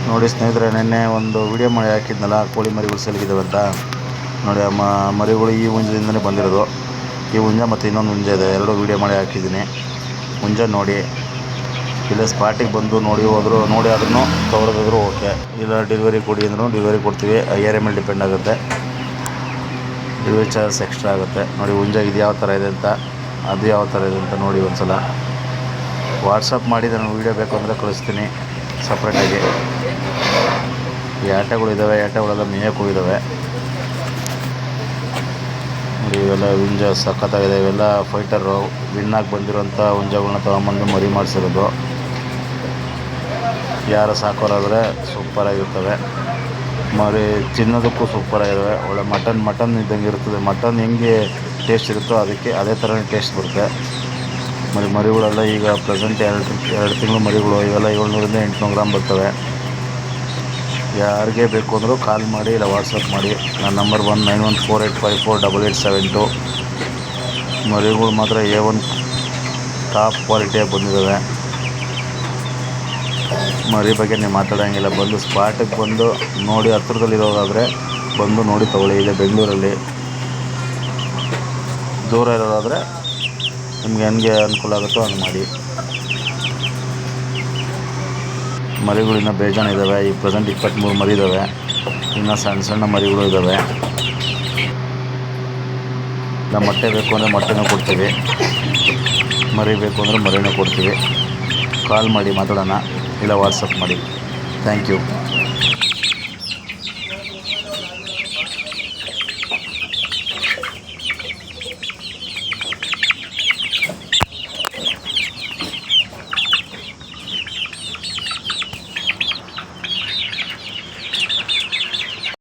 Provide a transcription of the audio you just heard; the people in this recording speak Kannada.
ನೋಡಿ ಸ್ನೇಹಿತರೆ, ನಿನ್ನೆ ಒಂದು ವಿಡಿಯೋ ಮಾಡಿ ಹಾಕಿದ್ನಲ್ಲ ಕೋಳಿ ಮರಿಗಳು ಸೆಲ್ಗಿದ್ದಾವೆ ಅಂತ. ನೋಡಿ ಮರಿಗಳು ಈ ಹುಂಜದಿಂದನೇ ಬಂದಿರೋದು. ಈ ಹುಂಜ ಮತ್ತು ಇನ್ನೊಂದು ಹುಂಜ ಇದೆ, ಎರಡು ವಿಡಿಯೋ ಮಾಡಿ ಹಾಕಿದ್ದೀನಿ. ಹುಂಜ ನೋಡಿ, ಇಲ್ಲೇ ಸ್ಪಾಟಿಗೆ ಬಂದು ನೋಡಿ ಹೋದ್ರು, ನೋಡಿ ಅದನ್ನು ತೊಗೊಳೋದಾದ್ರೂ ಓಕೆ, ಇಲ್ಲ ಡೆಲಿವರಿ ಕೊಡಿ ಅಂದ್ರೂ ಡೆಲಿವರಿ ಕೊಡ್ತೀವಿ. ಏರಿಯಾ ಮೇಲೆ ಡಿಪೆಂಡ್ ಆಗುತ್ತೆ, ಡೆಲಿವರಿ ಚಾರ್ಜಸ್ ಎಕ್ಸ್ಟ್ರಾ ಆಗುತ್ತೆ. ನೋಡಿ ಹುಂಜ ಇದು ಯಾವ ಥರ ಇದೆ ಅಂತ, ಅದು ಯಾವ ಥರ ಇದೆ ಅಂತ ನೋಡಿ ಒಂದು ಸಲ ವಾಟ್ಸಪ್ ಮಾಡಿ ನಾನು ವೀಡಿಯೋ ಬೇಕು ಅಂದರೆ ಕಳಿಸ್ತೀನಿ ಸಪ್ರೇಟಾಗಿ. ಈ ಆಟಗಳಿದ್ದಾವೆ, ಆಟಗಳೆಲ್ಲ ಮೇಯಕ್ಕೆ ಹೋಗಿದ್ದಾವೆ. ನೋಡಿ ಇವೆಲ್ಲ ಹುಂಜ ಸಖತ್ತಾಗಿದೆ. ಇವೆಲ್ಲ ಫೈಟರು ವಿನ್ನಾಗಿ ಬಂದಿರೋಂಥ ಹುಂಜಗಳನ್ನ ತೊಗೊಂಬಂದು ಮರಿ ಮಾಡಿಸಿರೋದು. ಯಾರು ಸಾಕೋರಾದರೆ ಸೂಪರಾಗಿರ್ತವೆ ಮರಿ, ತಿನ್ನೋದಕ್ಕೂ ಸೂಪರಾಗಿದ್ದಾವೆ. ಒಳ್ಳೆ ಮಟನ್ ಇದ್ದಂಗೆ ಇರ್ತದೆ. ಮಟನ್ ಹೆಂಗೆ ಟೇಸ್ಟ್ ಇರುತ್ತೋ ಅದಕ್ಕೆ ಅದೇ ಥರನೇ ಟೇಸ್ಟ್ ಬರುತ್ತೆ. ಮರಿಗಳೆಲ್ಲ ಈಗ ಪ್ರೆಸೆಂಟ್ ಎರಡು ತಿಂಗಳು ಮರಿಗಳು, ಇವೆಲ್ಲ 700 ಇಂದ 800 ಗ್ರಾಮ್ ಬರ್ತವೆ. ಯಾರಿಗೆ ಬೇಕು ಅಂದರೂ ಕಾಲ್ ಮಾಡಿ, ಇಲ್ಲ ವಾಟ್ಸಪ್ ಮಾಡಿ. ನನ್ನ ನಂಬರ್ ಬಂದು 9148548872. ಮರಿಗಳು ಮಾತ್ರ A1 ಟಾಪ್ ಕ್ವಾಲಿಟಿಯಾಗಿ ಬಂದಿದ್ದಾವೆ. ಮರಿ ಬಗ್ಗೆ ನೀವು ಮಾತಾಡೋಂಗಿಲ್ಲ, ಬಂದು ಸ್ಪಾಟಿಗೆ ಬಂದು ನೋಡಿ, ಹತ್ರದಲ್ಲಿರೋದಾದರೆ ಬಂದು ನೋಡಿ ತೊಗೊಳ್ಳಿ. ಇದೆ ಬೆಂಗಳೂರಲ್ಲಿ. ದೂರ ಇರೋದಾದರೆ ನಿಮ್ಗೆ ಹೆಂಗೆ ಅನುಕೂಲ ಆಗುತ್ತೋ ಹಂಗೆ ಮಾಡಿ. ಮರಿಗಳು ಇನ್ನೂ ಬೇಜಾನ್ ಇದ್ದಾವೆ. ಈಗ ಪ್ರೆಸೆಂಟ್ 23 ಮರಿ ಇದ್ದಾವೆ. ಇನ್ನು ಸಣ್ಣ ಮರಿಗಳು ಇದ್ದಾವೆ. ಇಲ್ಲ ಮೊಟ್ಟೆ ಬೇಕು ಅಂದರೆ ಮೊಟ್ಟೆನೂ ಕೊಡ್ತೀವಿ, ಮರಿ ಬೇಕು ಅಂದರೆ ಮರಿನೂ ಕೊಡ್ತೀವಿ. ಕಾಲ್ ಮಾಡಿ ಮಾತಾಡೋಣ, ಇಲ್ಲ ವಾಟ್ಸಪ್ ಮಾಡಿ. Thank you.